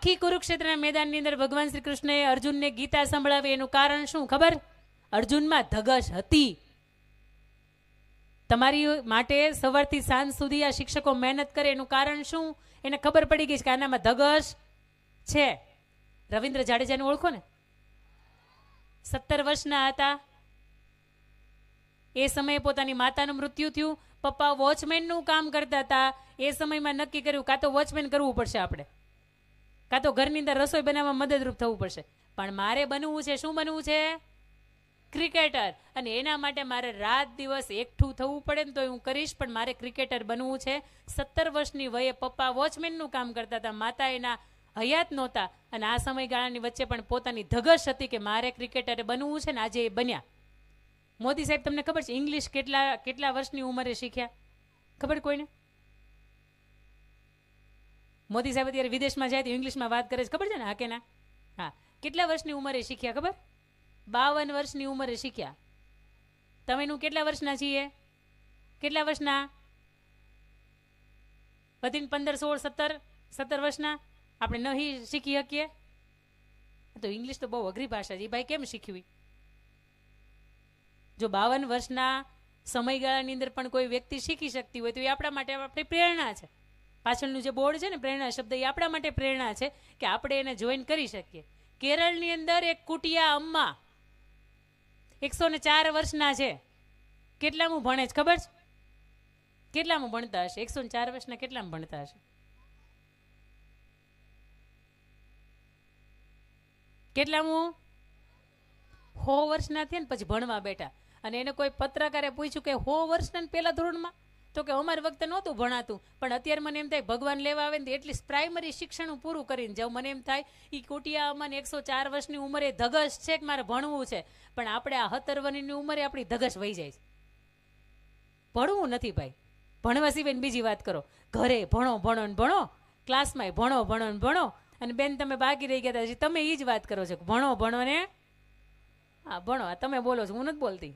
આખી કુરુક્ષેત્રના મેદાનની અંદર ભગવાન શ્રી કૃષ્ણએ અર્જુનને ગીતા સંભળાવી. એનું કારણ શું ખબર? અર્જુનમાં ધગશ હતી. તમારી માટે સવારથી સાંજ સુધી આ શિક્ષકો મહેનત કરે એનું કારણ શું? એને ખબર પડી ગઈ કે આનામાં ધગશ છે. રવિન્દ્ર જાડેજાને ઓળખો ને? 17 વર્ષના હતા. એ સમયે પોતાની માતાનું મૃત્યુ થયું. પપ્પા વોચમેનનું કામ કરતા હતા. એ સમયમાં નક્કી કર્યું કાં તો વોચમેન કરવું પડશે આપણે, કાં તો ઘરની અંદર રસોઈ બનાવવામાં મદદરૂપ થવું પડશે. પણ મારે બનવું છે, શું બનવું છે? ક્રિકેટર. અને એના માટે મારે રાત દિવસ એકઠું થવું પડે ને તો હું કરીશ, પણ મારે ક્રિકેટર બનવું છે. 17 વર્ષની વયે પપ્પા વોચમેનનું કામ કરતા હતા, માતા એના હયાત નહોતા. અને આ સમયગાળાની વચ્ચે પણ પોતાની ધગશ હતી કે મારે ક્રિકેટરે બનવું છે, ને આજે એ બન્યા. મોદી સાહેબ તમને ખબર છે ઇંગ્લિશ કેટલા વર્ષની ઉંમરે શીખ્યા? ખબર કોઈને? મોદી સાહેબ અત્યારે વિદેશમાં જાય તો ઇંગ્લિશમાં વાત કરે છે, ખબર છે ને? હા કે ના? હા. કેટલા વર્ષની ઉંમરે શીખ્યા ખબર? 52 વર્ષની ઉંમરે શીખ્યા. તમે કેટલા વર્ષના છીએ? કેટલા વર્ષના? વધીને 15, 16, 17 વર્ષના. આપણે નહીં શીખી શકીએ તો ઇંગ્લિશ તો બહુ અઘરી ભાષા છે. ભાઈ કેમ શીખવી? જો 52 વર્ષના સમયગાળાની અંદર પણ કોઈ વ્યક્તિ શીખી શકતી હોય તો એ આપણા માટે આપણી પ્રેરણા છે. પાછળનું જે બોર્ડ છે ને પ્રેરણા શબ્દ, એ આપણા માટે પ્રેરણા છે કે આપણે એને જોઈન કરી શકીએ. કેરળની અંદર એક કુટિયા અમ્મા 104 વર્ષના છે. કેટલામું ભણે છે ખબર છે? કેટલામું ભણતા હશે? 104 વર્ષના કેટલામાં ભણતા હશે? કેટલામું? 100 વર્ષના થયા ને પછી ભણવા બેઠા. અને એને કોઈ પત્રકારે પૂછ્યું કે 100 વર્ષના પહેલા ધોરણમાં? તો કે અમારી વખતે નહોતું ભણાતું, પણ અત્યારે મને એમ થાય ભગવાન લેવા આવે ને એટલી પ્રાઇમરી શિક્ષણ પૂરું કરીને જાઉં. મને એમ થાય એ કુટિયા અમને 104 વર્ષની ઉંમરે ધગશ છે કે મારે ભણવું છે, પણ આપણે આ 17 વર્ષની ઉંમરે આપણી ધગશ વહી જાય છે. ભણવું નથી ભાઈ. ભણવા સિવાય બીજી વાત કરો. ઘરે ભણો ભણો ને ભણો, ક્લાસમાં ભણો ભણો ને ભણો. અને બેન તમે બાકી રહી ગયા હતા, તમે એ જ વાત કરો છો ભણો ભણો ને. હા ભણો, તમે બોલો છો, હું નથી બોલતી.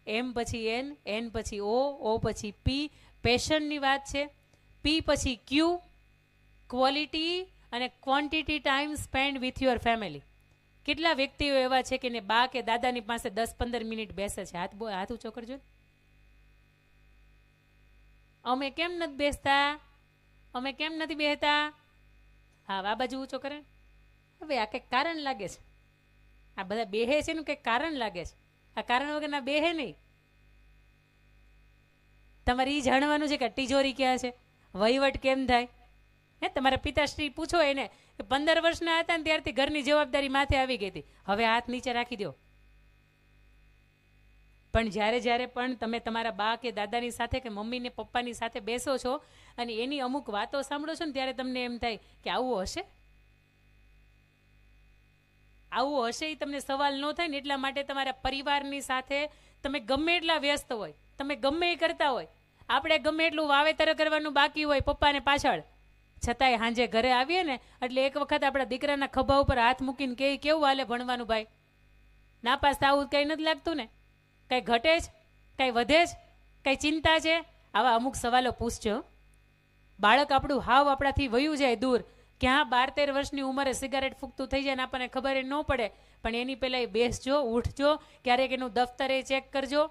એમ પછી એન પછી ઓ પછી પી, પેશનની વાત છે. પી પછી ક્યુ, ક્વોલિટી અને quantity time spend with your family. કેટલા વ્યક્તિઓ એવા છે કે બા કે દાદાની પાસે 10-15 મિનિટ બેસે છે? હાથ ઊંચો કરજો. અમે કેમ નથી બેસતા? અમે કેમ નથી બેસતા? હા આ બાજુ ઊંચો કરે. હવે આ કંઈક કારણ લાગે છે. આ બધા બેહે છે ને કંઈક કારણ લાગે છે. આ કારણ વગરના બેહે નહીં. તમારે એ જાણવાનું છે કે તિજોરી ક્યાં છે, વહીવટ કેમ થાય. તમારા પિતાશ્રી પૂછો એને કે 15 વર્ષના હતા ને ત્યારથી ઘરની જવાબદારી માથે આવી ગઈ હતી, હવે હાથ નીચે રાખી દો. પણ જ્યારે પણ તમે તમારા બા કે દાદાની સાથે કે મમ્મી ને પપ્પાની સાથે બેસો છો અને એની અમુક વાતો સાંભળો છો ને ત્યારે તમને એમ થાય કે આવું હશે, આવું હશે. એ તમને સવાલ ન થાય ને એટલા માટે તમારા પરિવારની સાથે તમે ગમે એટલા વ્યસ્ત હોય, તમે ગમે એ કરતા હોય, આપણે ગમે એટલું વાવેતર કરવાનું બાકી હોય પપ્પાને પાછળ, છતાંય સાંજે ઘરે આવીએ ને એટલે એક વખત આપણા દીકરાના ખભા ઉપર હાથ મૂકીને કે કેવું હાલે ભણવાનું ભાઈ? નાપાસ થવું કંઈ નથી લાગતું ને? કંઈ ઘટે જ? કંઈ વધે જ? કંઈ ચિંતા છે? આવા અમુક સવાલો પૂછજો. બાળક આપણું હાવ આપણાથી વયું જાય દૂર, ક્યાં 12-13 વર્ષની ઉંમરે સિગારેટ ફૂંકતું થઈ જાય ને આપણને ખબર ન પડે. પણ એની પહેલાં એ બેસજો, ઉઠજો, ક્યારેક એનું દફતરે ચેક કરજો.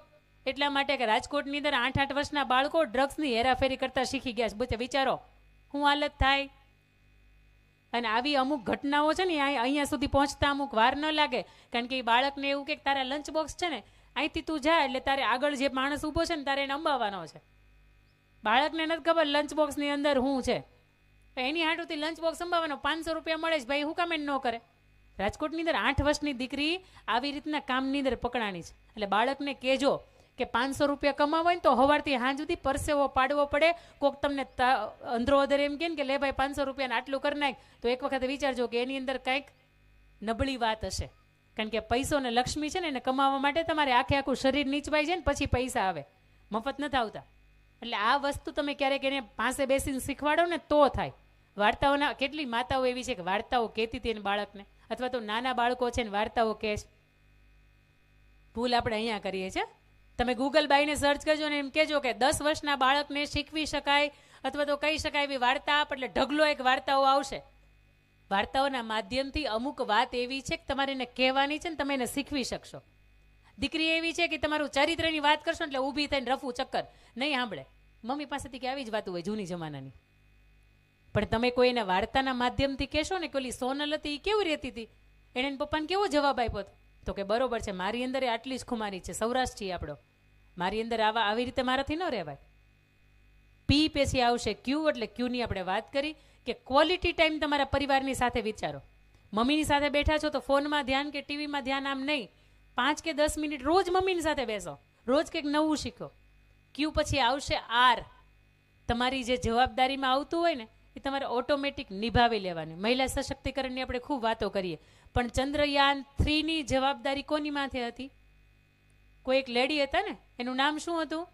એટલા માટે કે રાજકોટની અંદર 8-8 વર્ષના બાળકો ડ્રગ્સની હેરાફેરી કરતા શીખી ગયા છે. વિચારો શું હાલત થાય. અને આવી અમુક ઘટનાઓ છે ને અહીંયા સુધી પહોંચતા અમુક વાર ન લાગે, કારણ કે એ બાળકને એવું કે તારા લંચ બોક્સ છે ને અહીંથી તું જા એટલે તારે આગળ જે માણસ ઊભો છે ને તારે એને અંબાવવાનો છે. બાળકને નથી ખબર લંચ બોક્સની અંદર શું છે. એની હાટુથી લંચ બોક્સ અંબાવવાનો 500 રૂપિયા મળે છે ભાઈ, હું કામ ન કરે. રાજકોટની અંદર 8 વર્ષની દીકરી આવી રીતના કામની અંદર પકડાણી છે. એટલે બાળકને કહેજો કે 500 રૂપિયા કમાવો ને તો સવારથી સાંજ સુધી પરસેવો પાડવો પડે. કોક તમને અંદરો અધર એમ કે લે ભાઈ 500 રૂપિયાને આટલું કરી નાખ, તો એક વખત વિચારજો કે એની અંદર કંઈક નબળી વાત હશે. કારણ કે પૈસો ને લક્ષ્મી છે ને એને કમાવા માટે તમારે આખું શરીર નીચવાય છે ને પછી પૈસા આવે, મફત નથી આવતા. એટલે આ વસ્તુ તમે ક્યારેક એને પાસે બેસીને શીખવાડો ને તો થાય. વાર્તાઓના કેટલી માતાઓ એવી છે કે વાર્તાઓ કહેતી હતી એને બાળકને, અથવા તો નાના બાળકો છે ને વાર્તાઓ કહે છે. ભૂલ આપણે અહીંયા કરીએ છીએ. તમે ગૂગલ બાઈને સર્ચ કરજો ને એમ કહેજો કે 10 વર્ષના બાળકને શીખવી શકાય અથવા તો કહી શકાય એવી વાર્તા આપ એટલે ઢગલો એક વાર્તાઓ આવશે. વાર્તાઓના માધ્યમથી અમુક વાત એવી છે કે તમારે એને કહેવાની છે ને તમે એને શીખવી શકશો. દીકરી એવી છે કે તમારું ચરિત્રની વાત કરશો એટલે ઊભી થઈને રફું ચક્કર નહીં સાંભળે. મમ્મી પાસેથી કે આવી જ વાતો હોય જૂની જમાનાની. પણ તમે કોઈ એને વાર્તાના માધ્યમથી કહેશો ને કે ઓલી સોનલ હતી એ કેવી રહેતી હતી, એને પપ્પાને કેવો જવાબ આપ્યો તો કે બરોબર છે, મારી અંદર આટલી જ ખુમારી છે, સૌરાષ્ટ્ર છીએ આપણો, મારી અંદર આવી રીતે મારાથી ન રહેવાય. પી પછી આવશે ક્યુ, એટલે ક્યુની આપણે વાત કરી કે ક્વોલિટી ટાઈમ તમારા પરિવારની સાથે વિચારો. મમ્મીની સાથે બેઠા છો તો ફોનમાં ધ્યાન કે ટીવીમાં ધ્યાન આમ નહીં, 5 કે 10 મિનિટ રોજ મમ્મીની સાથે બેસો, રોજ કંઈક નવું શીખો. ક્યુ પછી આવશે આર, તમારી જે જવાબદારીમાં આવતું હોય ને એ તમારે ઓટોમેટિક નિભાવી લેવાની. મહિલા સશક્તિકરણની આપણે ખૂબ વાતો કરીએ, પણ ચંદ્રયાન 3ની જવાબદારી કોની માથે હતી? કોઈ એક લેડી હતા ને, એનું નામ શું હતું?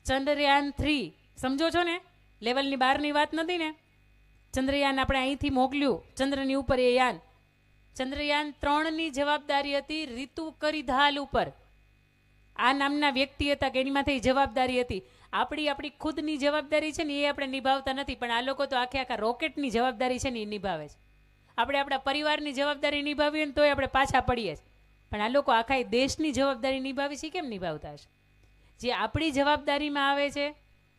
ચંદ્રયાન 3. સમજો છો ને, લેવલની બહારની વાત નથી ને. ચંદ્રયાન આપણે અહીંથી મોકલ્યું ચંદ્રની ઉપર, એ યાન ચંદ્રયાન 3ની જવાબદારી હતી રીતુ કરીધાલ ઉપર. આ નામના વ્યક્તિ હતા કે એની માથે જવાબદારી હતી. આપણી ખુદની જવાબદારી છે ને એ આપણે નિભાવતા નથી, પણ આ લોકો તો આખા રોકેટની જવાબદારી છે ને એ નિભાવે છે. આપણે આપણા પરિવારની જવાબદારી નિભાવીએ ને તોય આપણે પાછા પડીએ છીએ, પણ આ લોકો આખા દેશની જવાબદારી નિભાવી છે, કેમ નિભાવતા હશે? જે આપણી જવાબદારીમાં આવે છે,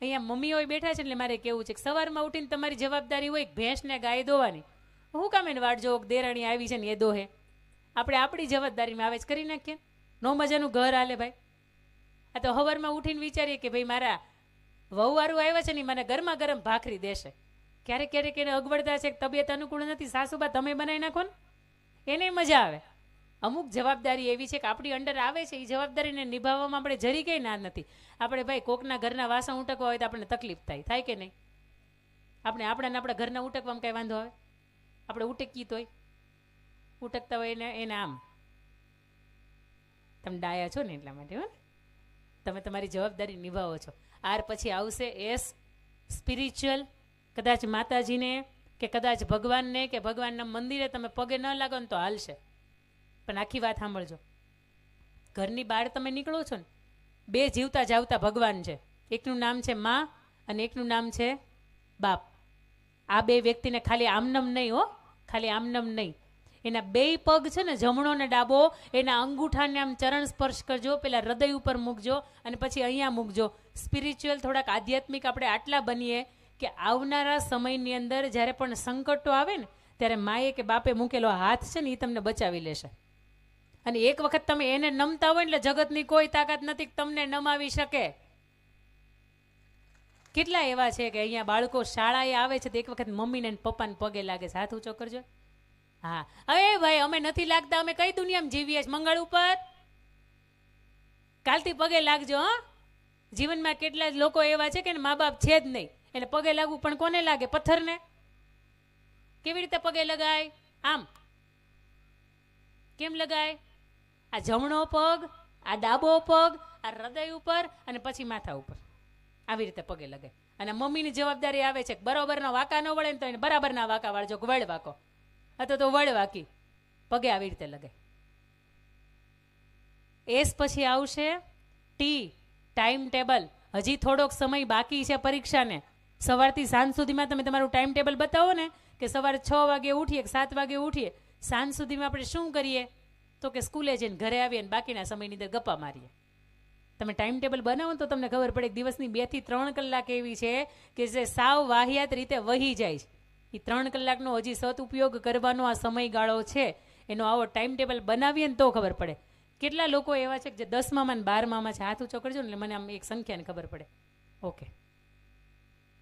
અહીંયા મમ્મીઓ બેઠા છે એટલે મારે કેવું છે કે સવારમાં ઉઠીને તમારી જવાબદારી હોય ભેંસને ગાય દોવાની, હું કામ એને વાટજો દેરાણી આવી છે ને એ દોહે. આપણે આપણી જવાબદારીમાં આવે જ કરી નાખીએ. નો મજાનું ઘર હાલે ભાઈ. આ તો સવારમાં ઉઠીને વિચારીએ કે ભાઈ મારા વહુવારું આવ્યા છે ને મને ગરમા ગરમ ભાખરી દેશે. ક્યારેક ક્યારેક એને અગવડતા છે, તબિયત અનુકૂળ નથી, સાસુબા તમે બનાવી નાખો ને, એને મજા આવે. અમુક જવાબદારી એવી છે કે આપણી અંડર આવે છે, એ જવાબદારીને નિભાવવામાં આપણે જરી કંઈ ના નથી. આપણે ભાઈ કોકના ઘરના વાસણ ઉટકવા હોય તો આપણને તકલીફ થાય કે નહીં? આપણે આપણા ઘરના ઉટકવામાં કાંઈ વાંધો આવે? આપણે ઉટકીએ તોય ઉટકતા હોય એને આમ તમે ડાયા છો ને એટલા માટે, હો ને તમે તમારી જવાબદારી નિભાવો છો. આર પછી આવશે એસ, સ્પિરિચ્યુઅલ. કદાચ માતાજીને કે કદાચ ભગવાનને કે ભગવાનના મંદિરે તમે પગે ન લાગો ને તો હાલશે, પણ આખી વાત સાંભળજો. ઘરની બહાર તમે નીકળો છો ને, 2 જીવતા જાવતા ભગવાન છે. એકનું નામ છે માં અને એકનું નામ છે બાપ. આ 2 વ્યક્તિને ખાલી આમનમ નહીં, હો ખાલી આમનમ નહીં, એના 2 પગ છે ને જમણો ને ડાબો, એના અંગૂઠાને આમ ચરણ સ્પર્શ કરજો, પેલા હૃદય ઉપર મૂકજો અને પછી અહીંયા મૂકજો. સ્પિરિચ્યુઅલ થોડાક આધ્યાત્મિક આપણે આટલા બનીએ કે આવનારા સમયની અંદર જ્યારે પણ સંકટો આવે ને ત્યારે માએ કે બાપે મૂકેલો હાથ છે ને એ તમને બચાવી લેશે. અને એક વખત તમે એને નમતા હોય એટલે જગતની કોઈ તાકાત નથી તમને નમાવી શકે. કેટલા એવા છે કે અહીંયા બાળકો શાળાએ આવે છે તો એક વખત મમ્મીને પપ્પાને પગે લાગે છે. હાથ ઊંચો કરજો. હા, અરે ભાઈ અમે નથી લાગતા, અમે કઈ દુનિયામાં જીવીએ છીએ? મંગળ ઉપર. કાલથી પગે લાગજો. હા, જીવનમાં કેટલા જ લોકો એવા છે કે મા બાપ છે જ નહીં, એટલે પગે લાગવું પણ કોને લાગે? પથ્થરને. કેવી રીતે પગે લગાય? આમ. કેમ લગાય? આ જમણો પગ, આ ડાબો પગ, આ હૃદય ઉપર અને પછી માથા ઉપર, આવી રીતે પગે લગાય. અને મમ્મીની જવાબદારી આવે છે બરોબરના વાંકા ન વળે ને તો એને બરાબરના વાંકા વાળજો, વળ વાંકો અથવા તો વળ વાંકી, પગે આવી રીતે લગાય. એસ પછી આવશે ટી, ટાઈમ ટેબલ. હજી થોડોક સમય બાકી છે પરીક્ષાને. સવારથી સાંજ સુધીમાં તમે તમારું ટાઈમ ટેબલ બતાવો ને કે સવારે 6 વાગે ઉઠીએ કે 7 વાગે ઉઠીએ, સાંજ સુધીમાં આપણે શું કરીએ તો કે સ્કૂલે જઈને ઘરે આવીએ અને બાકીના સમયની અંદર ગપ્પા મારીએ. તમે ટાઈમ ટેબલ બનાવો તો તમને ખબર પડે કે દિવસની 2 થી 3 કલાક એવી છે કે જે સાવ વાહિયાત રીતે વહી જાય છે. એ 3 કલાકનો હજી સદઉપયોગ કરવાનો આ સમયગાળો છે, એનો આવો ટાઈમ ટેબલ બનાવીએ ને તો ખબર પડે. કેટલા લોકો એવા છે કે જે 10માં અને 12માં છે? હાથ ઊંચો કરજો ને એટલે મને આમ એક સંખ્યાને ખબર પડે. ઓકે,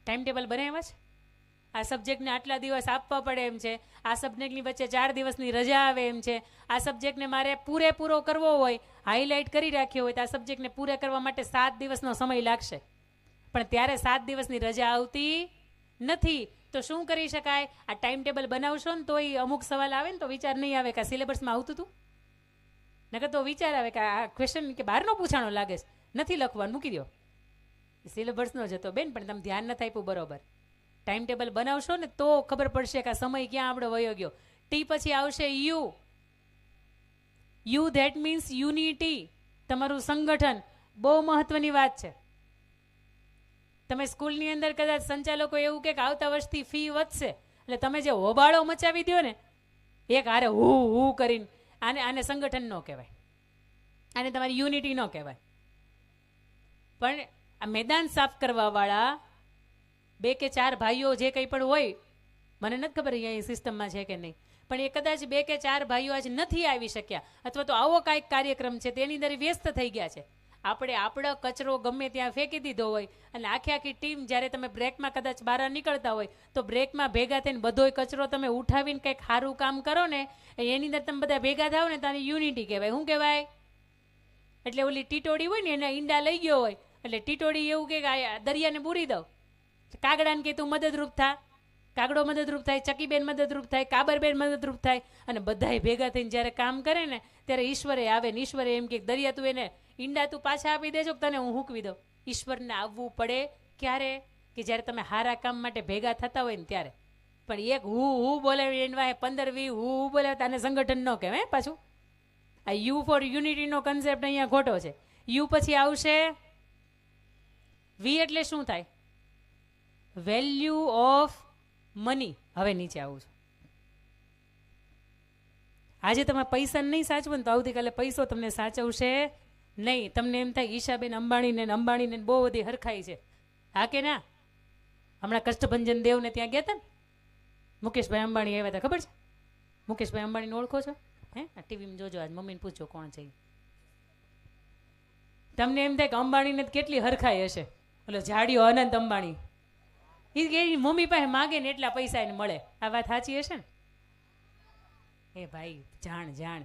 ટાઈમ ટેબલ બનાવ્યા છે. આ સબ્જેક્ટને આટલા દિવસ આપવા પડે એમ છે, આ સબ્જેક્ટની વચ્ચે 4 દિવસની રજા આવે એમ છે, આ સબ્જેક્ટને મારે પૂરેપૂરો કરવો હોય, હાઇલાઇટ કરી રાખ્યો હોય તો આ સબ્જેક્ટને પૂરા કરવા માટે 7 દિવસનો સમય લાગશે. પણ ત્યારે 7 દિવસની રજા આવતી નથી. તો શું કરી શકાય? આ ટાઈમ ટેબલ બનાવશો ને તો એ અમુક સવાલ આવે ને તો વિચાર નહીં આવે કે આ સિલેબસમાં આવતું હતું, નકર તો વિચાર આવે કે આ ક્વેશ્ચન કે બહારનો પૂછાણો લાગે છે, નથી લખવાનું, મૂકી દો. સિલેબસનો જ હતો બેન, પણ તમે ધ્યાન નથી આપ્યું બરોબર. ટાઈમ ટેબલ બનાવશો ને તો ખબર પડશે કે આ સમય ક્યાં આપણો વયો ગયો. ટી પછી આવશે you. You that means unity, તમારું સંગઠન. બહુ મહત્વની વાત છે. તમે સ્કૂલની અંદર કદાચ સંચાલકો એવું કે આવતા વર્ષથી ફી વધશે, એટલે તમે જે હોબાળો મચાવી દો ને એક હારે હું કરીને, આને સંગઠન ન કહેવાય, આને તમારી યુનિટી ન કહેવાય. પણ આ મેદાન સાફ કરવા વાળા 2 કે 4 ભાઈઓ જે કંઈ પણ હોય, મને નથી ખબર અહીંયા સિસ્ટમમાં છે કે નહીં, પણ એ કદાચ 2 કે 4 ભાઈઓ આજ નથી આવી શક્યા, અથવા તો આવો કાંઈક કાર્યક્રમ છે તેની અંદર વ્યસ્ત થઈ ગયા છે. આપણે આપણો કચરો ગમે ત્યાં ફેંકી દીધો હોય અને આખી ટીમ જ્યારે તમે બ્રેકમાં કદાચ બહાર નીકળતા હોય તો બ્રેકમાં ભેગા થઈને બધોય કચરો તમે ઉઠાવીને કંઈક સારું કામ કરો ને, એની અંદર તમે બધા ભેગા થાવ ને તારી યુનિટી કહેવાય. શું કહેવાય? એટલે ઓલી ટીટોડી હોય ને એના ઈંડા લઈ ગયો હોય એટલે ટીટોડી એવું કે દરિયાને બુરી દઉં, કાગડાને કે તું મદદરૂપ થા, કાગડો મદદરૂપ થાય, ચકીબેન મદદરૂપ થાય, કાબરબેન મદદરૂપ થાય, અને બધાય ભેગા થઈને જ્યારે કામ કરે ને ત્યારે ઈશ્વરે આવે ને ઈશ્વરે એમ કે દરિયા તું એને ઈંડા તું પાછા આપી દેજો, તને હું હૂકવી દઉં. ઈશ્વરને આવવું પડે ક્યારે? કે જ્યારે તમે સારા કામ માટે ભેગા થતા હોય ને ત્યારે. પણ એક હું બોલે એની વાહે 15-20 હું બોલે તને સંગઠન ન કહેવાય. પાછું આ યુ ફોર યુનિટીનો કન્સેપ્ટ અહીંયા ખોટો છે. યુ પછી આવશે વી, એટલે શું થાય? Value of money. હવે નીચે આવું છું. આજે તમે પૈસા નહીં સાચવો ને તો આવતીકાલે પૈસો તમને સાચવશે નહીં. તમને એમ થાય ઈશાબેન અંબાણીને બહુ બધી હરખાઈ છે. હા કે ના? હમણાં કષ્ટભંજન દેવને ત્યાં ગયા હતા ને, મુકેશભાઈ અંબાણી આવ્યા હતા, ખબર છે? મુકેશભાઈ અંબાણીને ઓળખો છો? હે, ટીવીમાં જોજો, આજ મમ્મીને પૂછો કોણ છે. તમને એમ થાય કે અંબાણીને કેટલી હરખાઈ હશે, એટલે જાડિયો અનંત અંબાણી એની મમ્મી પાસે માગે ને એટલા પૈસા એને મળે. આ વાત સાચી હશે ને? એ ભાઈ જાણ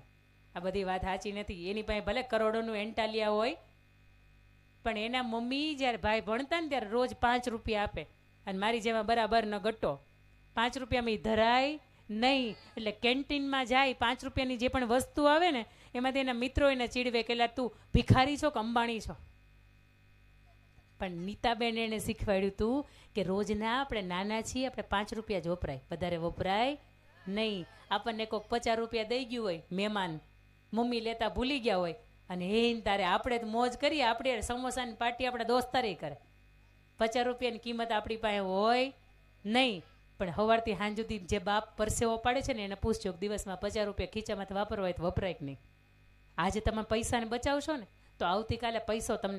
આ બધી વાત સાચી નથી. એની પાસે ભલે કરોડોનું એન્ટાલિયા હોય, પણ એના મમ્મી જ્યારે ભાઈ ભણતા ને ત્યારે રોજ 5 રૂપિયા આપે, અને મારી જેમાં બરાબર ન ગટ્ટો 5 રૂપિયામાં ધરાય નહીં. એટલે કેન્ટીનમાં જાય, 5 રૂપિયાની જે પણ વસ્તુ આવે ને એમાંથી એના મિત્રો એને ચીડવે કે તું ભિખારી છો કે અંબાણી છો. પણ નીતાબેન એને શીખવાડ્યું હતું કે રોજના આપણે નાના છીએ, આપણે 5 રૂપિયા જ વપરાય, વધારે વપરાય નહીં. આપણને કોઈક 50 રૂપિયા દઈ ગયું હોય મહેમાન, મમ્મી લેતા ભૂલી ગયા હોય, અને એને તારે આપણે તો મોજ કરીએ, આપણે સમોસાની પાર્ટી આપણે દોસ્તારી કરે, 50 રૂપિયાની કિંમત આપણી પાસે હોય નહીં. પણ સવારથી સાંજ સુધી જે બાપ પરસેવો પાડે છે ને એને પૂછજો દિવસમાં 50 રૂપિયા ખીચામાંથી વાપરવા હોય તો વપરાય કે નહીં. આજે તમે પૈસાને બચાવશો ને તો આવતીકાલે પૈસો તમને